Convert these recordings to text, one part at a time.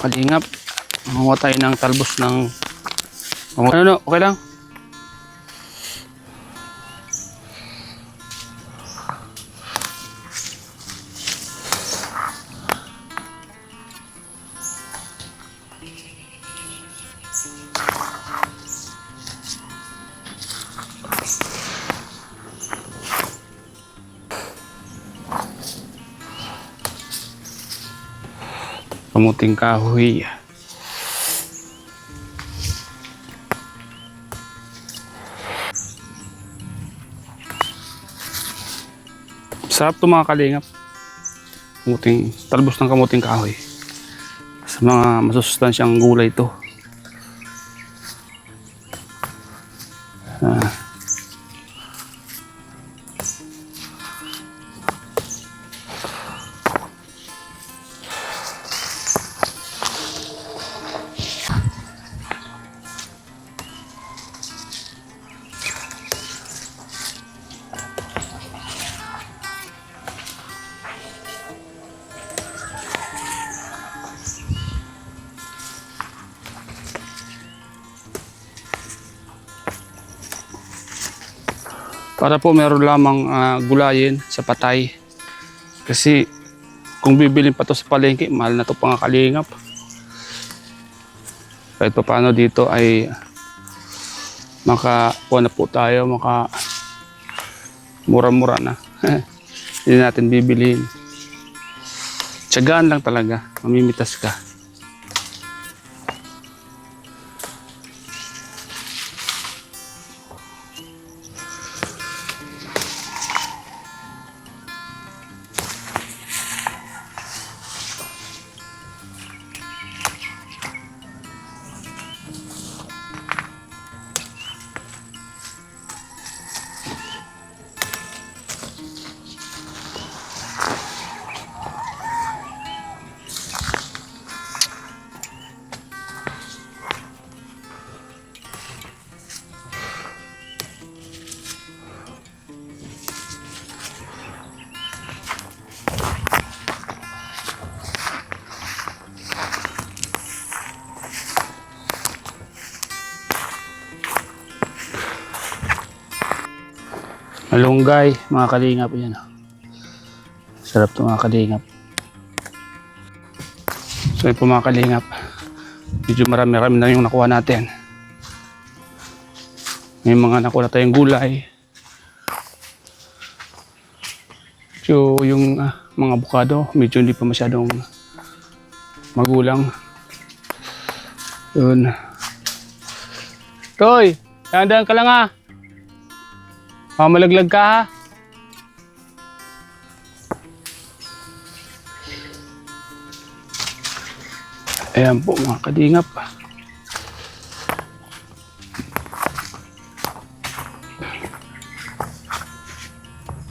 mga kalingap. Manguha tayo ng talbos ng ano, okay lang. Kamuting kahoy. Sarap to mga kalingap. Talbos ng kamuting kahoy. Sa mga masusustansyang gulay to. Para po meron lamang gulayin sa patay. Kasi kung bibilin pa to sa palengke, mahal na to pang kalingap. Kahit pa paano dito ay makakuha na po tayo, mura-mura na. Hindi natin bibilin. Tiyagaan lang talaga, mamimitas ka. Malunggay, mga kalingap yan. Sarap to mga kalingap. So yun po mga kalingap. Medyo marami-rami na yung nakuha natin. May mga nakuha tayong gulay. So yung mga abukado, medyo hindi pa masyadong magulang. Yun. Toy, dahan-dahan ka lang ha. Malaglag ka ha. Ayan po mga kalingap.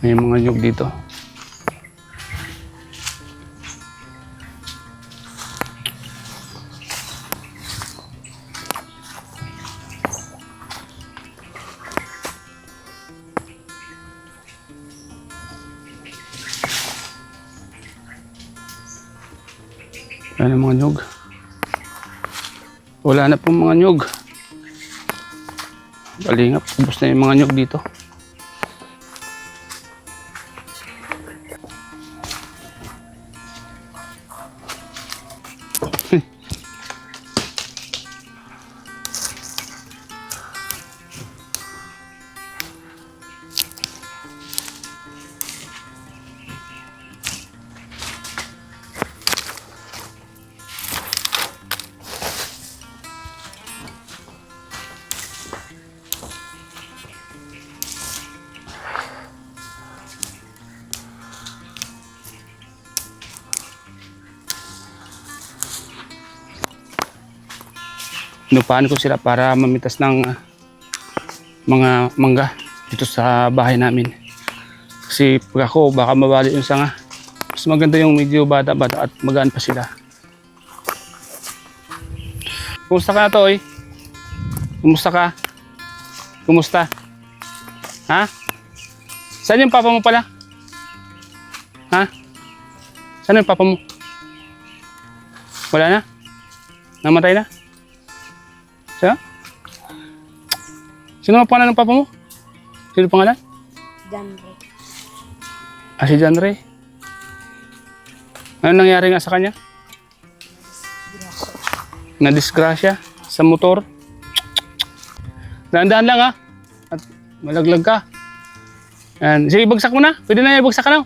May mga nyug dito. Ayan ang mga nyug. Wala na pong mga nyug. Kalingap, ubos na yung mga nyug dito. Inupahan ko sila para mamitas ng mga mangga dito sa bahay namin. Kasi pag ako, baka mabali yung sanga. Mas maganda yung medyo bata-bata at magaan pa sila. Kumusta ka na, Toy? Kumusta ka? Kumusta? Ha? Saan yung papa mo pala? Ha? Saan yung papa mo? Wala na? Namatay na? Siya? Sino ang pangalan ng papa mo? Sino pangalan? John Ray. Si John Ray. Ano nangyari nga sa kanya? Na-disgrasya sa motor. Dahan-dahan lang ha. At malaglag ka. Yan. Sige, bagsak mo na. Pwede na yan, bagsak ka na.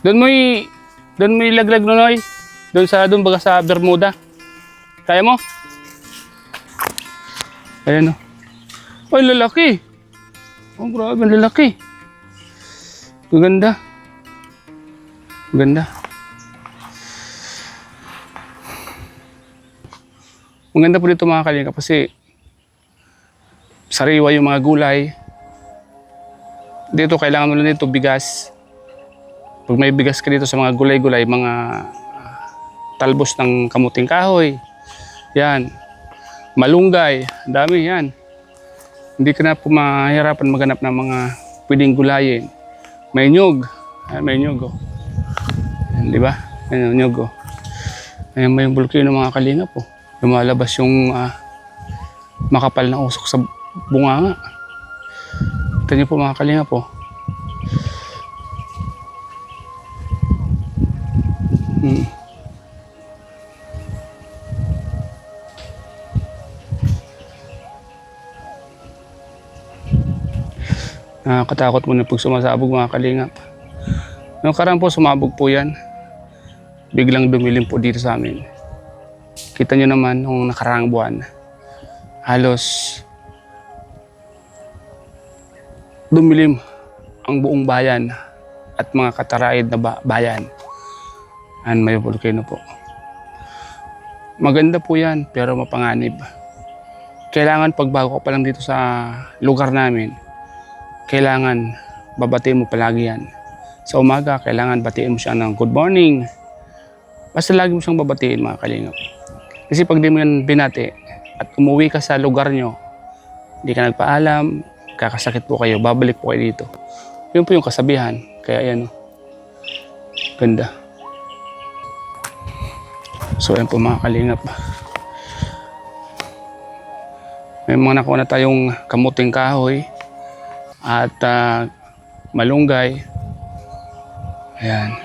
Doon mo ilaglag Nonoy. Doon baga sa Bermuda. Kaya mo? Ayan o. Ay, lalaki. Oh, grabe, lalaki. Maganda. Maganda. Maganda po dito mga kalingap kasi sariwa yung mga gulay. Dito kailangan mo lang dito bigas. Pag may bigas ka dito sa mga gulay-gulay, mga talbos ng kamuting kahoy. Yan. Malunggay. Ang dami yan. Hindi ka na po mahirapan maghanap ng mga pwedeng gulayin. May nyug. Ayan, may nyug. Oh. Ayan, di ba? Ayan, nyug. Oh. Ayan, may bulkino mga kalingap. Oh. Lumalabas yung makapal na usok sa bunganga. Ito niyo po mga kalingap. Oh. Nakakatakot mo na pag sumasabog mga kalingap. Nung karaan po sumabog po yan. Biglang dumilim po dito sa amin. Kita nyo naman nung nakaraang buwan. Halos dumilim ang buong bayan at mga kataraid na bayan. Yan, may volcano po. Maganda po yan pero mapanganib. Kailangan pagbago ka pa lang dito sa lugar namin, kailangan babatiin mo palagi yan. Sa umaga, kailangan batiin mo siya ng good morning. Basta lagi mo siyang babatiin mga kalingap. Kasi pag di mo yan binati at umuwi ka sa lugar nyo, hindi ka nagpaalam, kakasakit po kayo, babalik po kayo dito. Yun po yung kasabihan. Kaya yan, ganda. So yan po mga kalingap. May mga nakuha na tayong kamuting kahoy at malunggay. Ayan.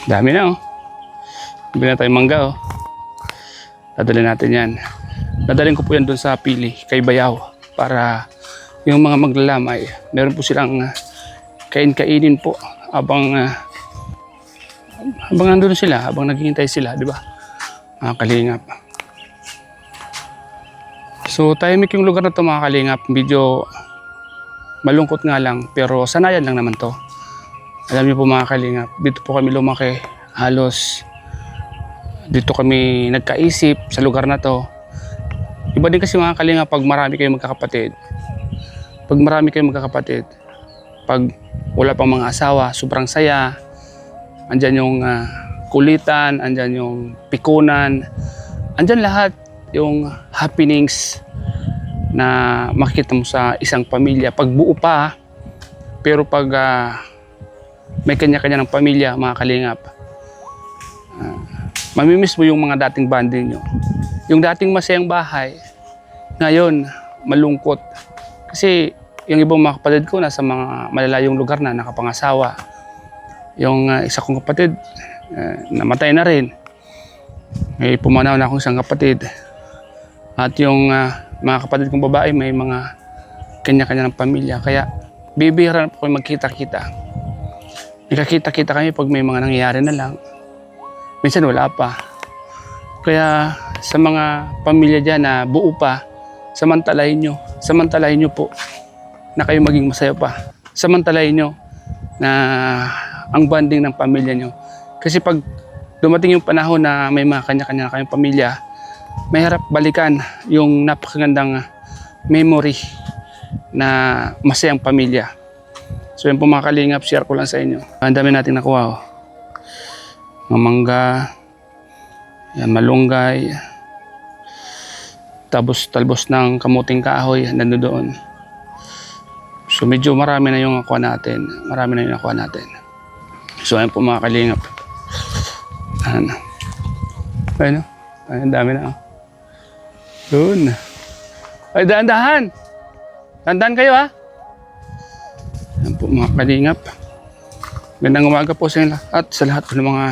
Dami na oh. Bili na tayong mangga oh. Dadalhin natin yan. Dadalhin ko po yan doon sa pili kay Bayaw para yung mga maglalamay meron po silang kainin po habang nandun sila, habang naghihintay sila, di ba? Mga kalingap. So, tahimik yung lugar na to mga kalingap. Medyo malungkot nga lang, pero sanayan lang naman to. Alam niyo po mga kalingap, dito po kami lumaki. Halos dito kami nagkaisip sa lugar na to. Iba din kasi mga kalingap pag marami kayong magkakapatid. Pag marami kayong magkakapatid, pag wala pang mga asawa, sobrang saya. Andyan yung kulitan, andyan yung pikunan, andyan lahat yung happenings na makikita mo sa isang pamilya. Pag buo pa, pero pag may kanya-kanya ng pamilya, mga kalingap, mamimiss mo yung mga dating bonding nyo. Yung dating masayang bahay, ngayon malungkot. Kasi yung ibang mga kapatid ko nasa mga malalayong lugar na nakapangasawa. Yung isa kong kapatid, namatay na rin. May pumanaw na akong isang kapatid. At yung mga kapatid kong babae, may mga kanya-kanya ng pamilya. Kaya bibihira na po kayo magkita-kita. Nagkakita-kita kami pag may mga nangyayari na lang. Minsan wala pa. Kaya sa mga pamilya dyan na buo pa, samantalahin nyo po na kayo maging masaya pa. Samantalahin nyo na ang bonding ng pamilya nyo. Kasi pag dumating yung panahon na may mga kanya-kanya na kayong pamilya, may harap balikan yung napakagandang memory na masayang pamilya. So yun po mga kalingap, share ko lang sa inyo. Ang dami natin nakuha. Oh. Mga mangga, yan, malunggay, talbos ng kamuting kahoy, nandun doon. So medyo marami na yung nakuha natin. So ayun po mga kalingap. Ayun, ay, ang dami na. Doon. Ay, dahan-dahan. Dahan-dahan kayo, ha? Yan po, mga kalingap. Gandang umaga po sa inyo at sa lahat po ng mga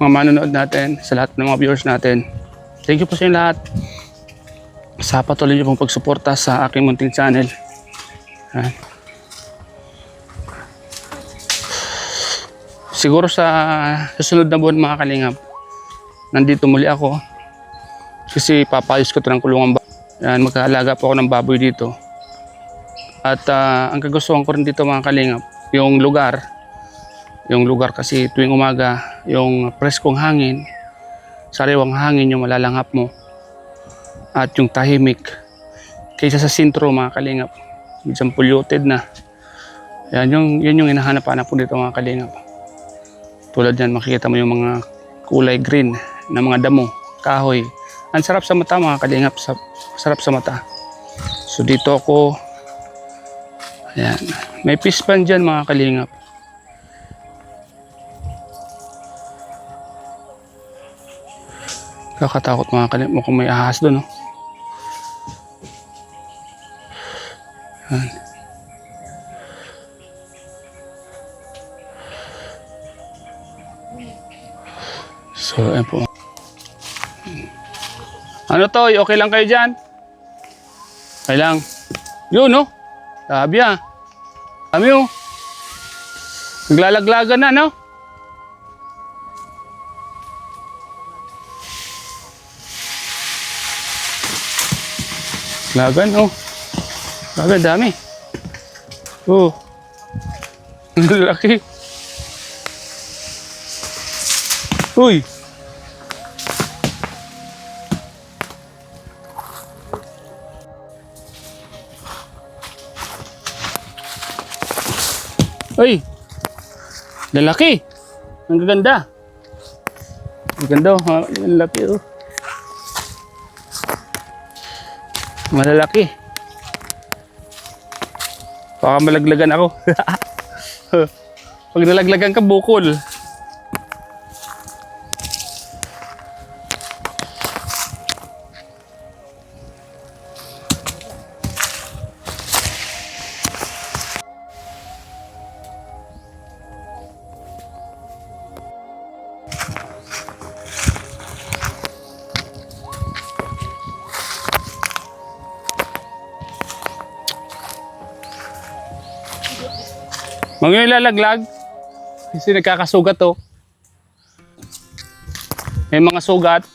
manonood natin, sa lahat ng mga viewers natin. Thank you po sa inyo lahat sa patuloy niyo pong pagsuporta sa aking munting channel. Yan. Siguro sa susunod na buwan, mga kalingap, nandito muli ako kasi papayos ko ito ng kulungan. Yan, magkaalaga po ako ng baboy dito. At ang kagustuhan ko rin dito, mga kalingap, yung lugar kasi tuwing umaga, yung preskong hangin, sariwang hangin yung malalanghap mo at yung tahimik kaysa sa sentro, mga kalingap, medyo polluted na. Yan yung hinahanap-hanap po dito, mga kalingap. Tulad yan, makikita mo yung mga kulay green na mga damo, kahoy. Ang sarap sa mata, mga kalingap, sarap sa mata. So dito ako, ayan, may fish pan dyan, mga kalingap. Kakatakot, mga kalingap, mukhang may ahas doon, no? Ayan. So, ayan po. Ano to? Okay lang kayo dyan? Okay lang. Yun, no? Sabi, Kami, naglalaglagan na, no? Lagan, Lagan, dami. Ang laki. Uy! Uy! Lalaki! Ang gaganda! Ang ganda, ang laki, Malalaki. Baka malaglagan ako. Pag nalaglagan ka, bukol. Mga ilalaglag kasi nagkakasugat to. May mga sugat.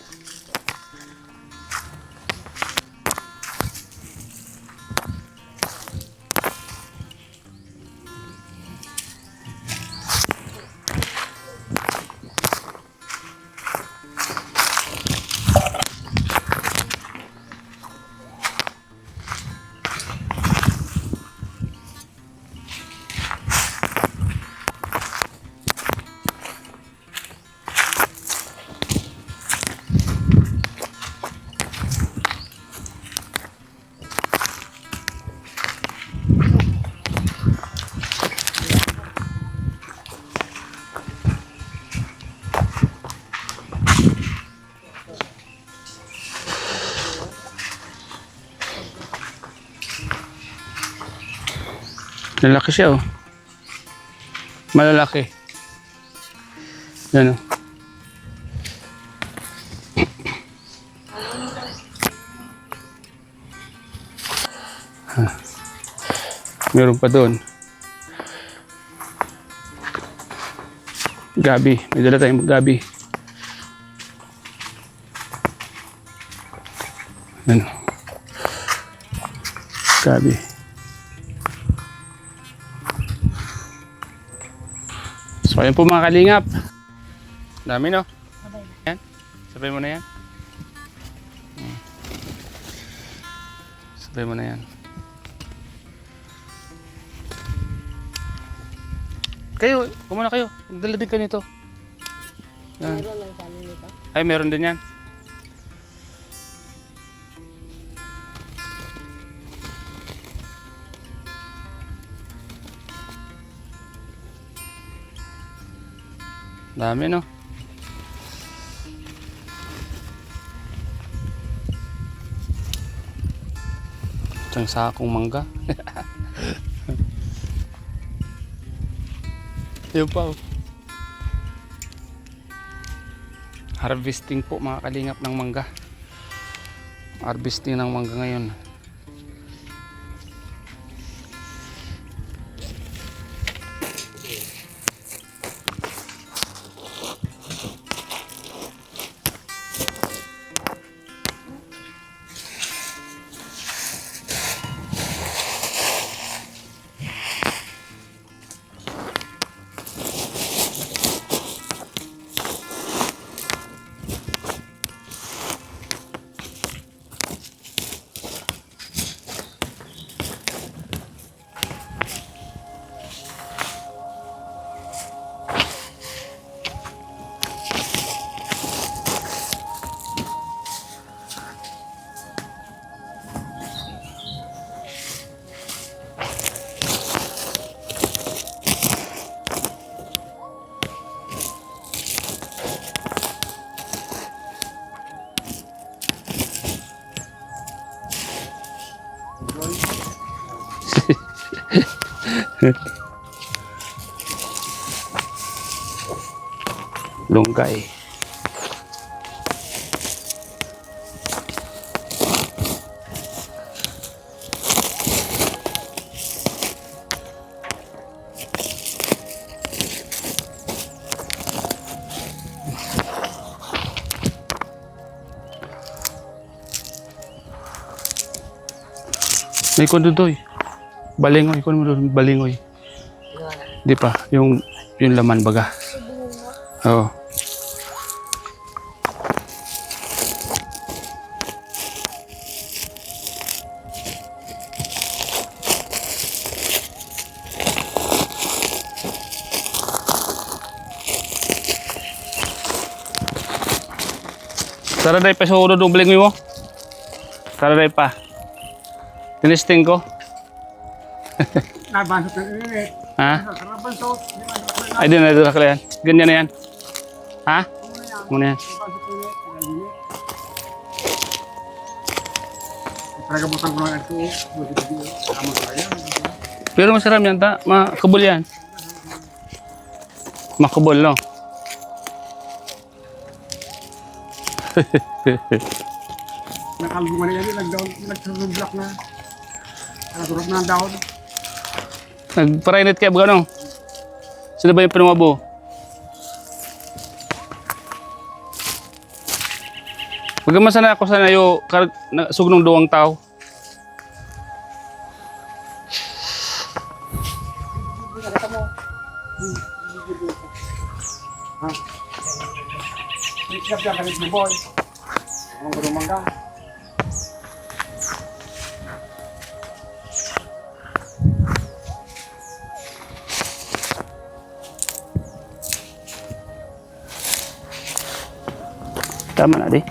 Lalaki siya, Malalaki. Yan, Meron pa doon. Gabi. May dala tayong gabi. Ano? Gabi. So, ayan po, mga kalingap. Dami, no? Yan. Sabay mo na yan. Sabay mo na yan. Kayo, kumuna kayo. Magdala din kayo nito. Yan. Meron lang sa amin nito? Ay, meron din yan. Dami, no? Isang sakong mangga. Yun pa oh. Harvesting po mga kalingap ng mangga. Harvesting ng mangga ngayon. Lunggay. May kondudoy. Balingoy, kuno mo doon, balingoy. Di pa, yung laman baga. Oo. Tara day pa sa ulo ng balingoy mo. Tara day pa. Tinisting ko. Nabansot ng init. Ha? Nabansot. Ay, di na yan. Ganyan na yan. Ha? Muna yan. Nabansot ng init. Pagkabutan ko lang ito. Kamu kaya. Pero masarap yan ta. Makabul yan. Makabul, no? Nakalbuman na yan. Nagsurublock na. Nakaturap na ang dahon. Nagpa-init kaya ba gano'n? Sino ba yung pinumabo? Magkama sana ako sana yung sugnong duwang tao. Ha? Siap siya kalit ni boy. Ang gulong ka. Tama na di.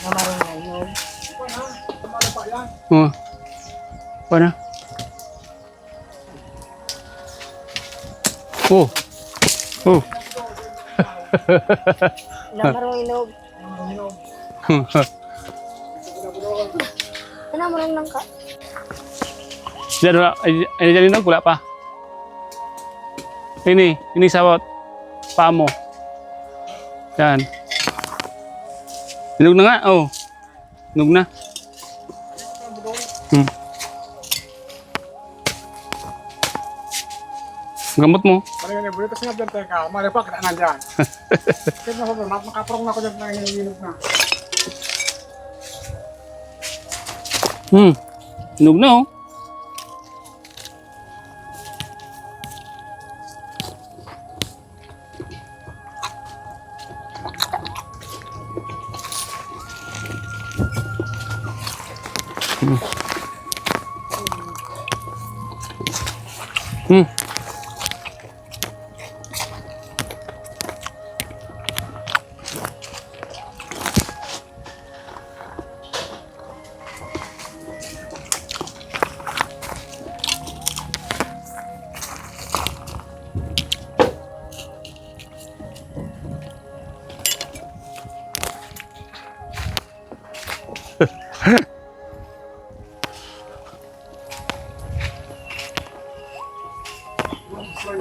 Namarong na yun. Oh. Paano? Oh. Oh. Namarong inog. Namarong nang ka. Diyan wala. Ay, diyan inog. Wala pa. Ini sawat. Paa mo. Yan. Inog na nga. Oh. Inog na. Gamot mo. Parang yun, bulitas nga dyan tayo ka. Mali pa, kitaan dyan. Kaya na sobrang, makaparong na ako dyan na hinihinog na. Inog na oh.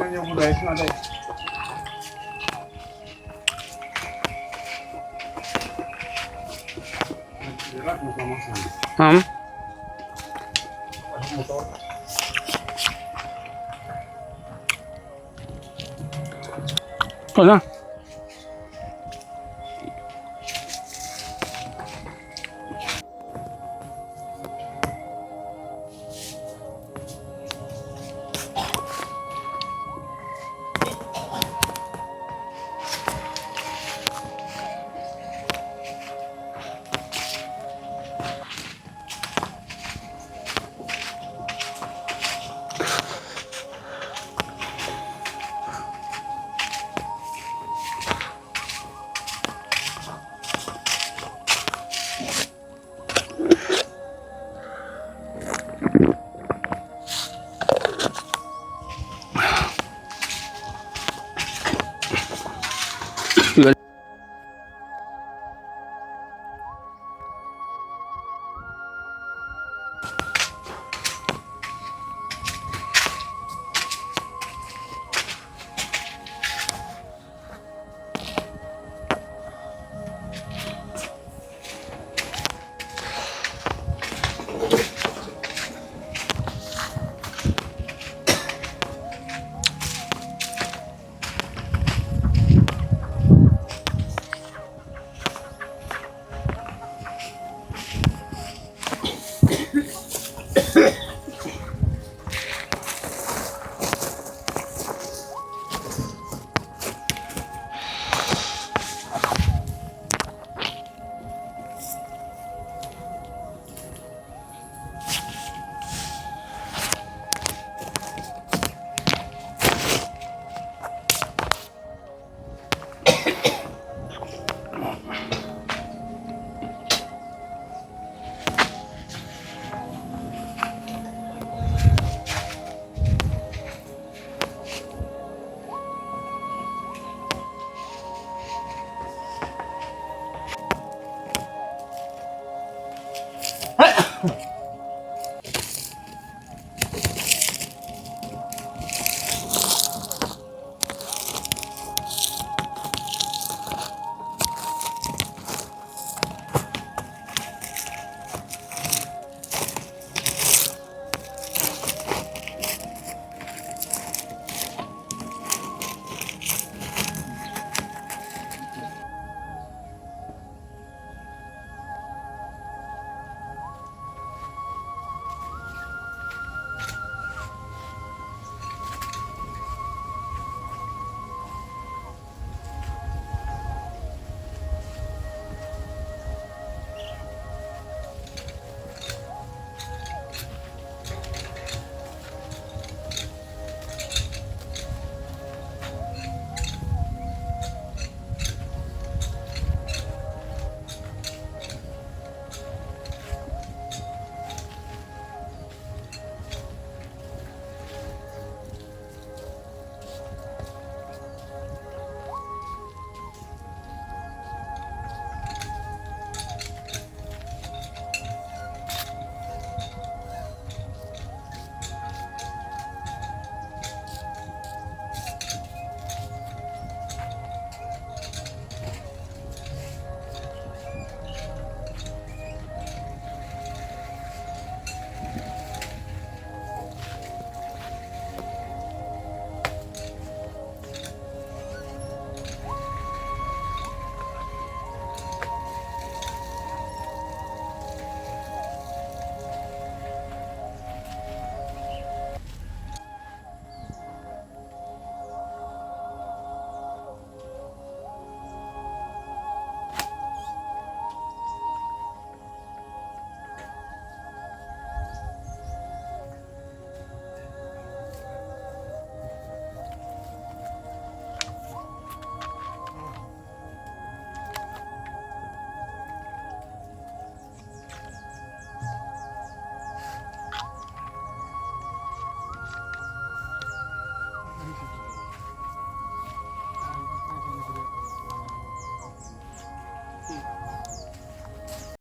yan yung guys natin. Dirat mo pamasan. Motor. Ito na.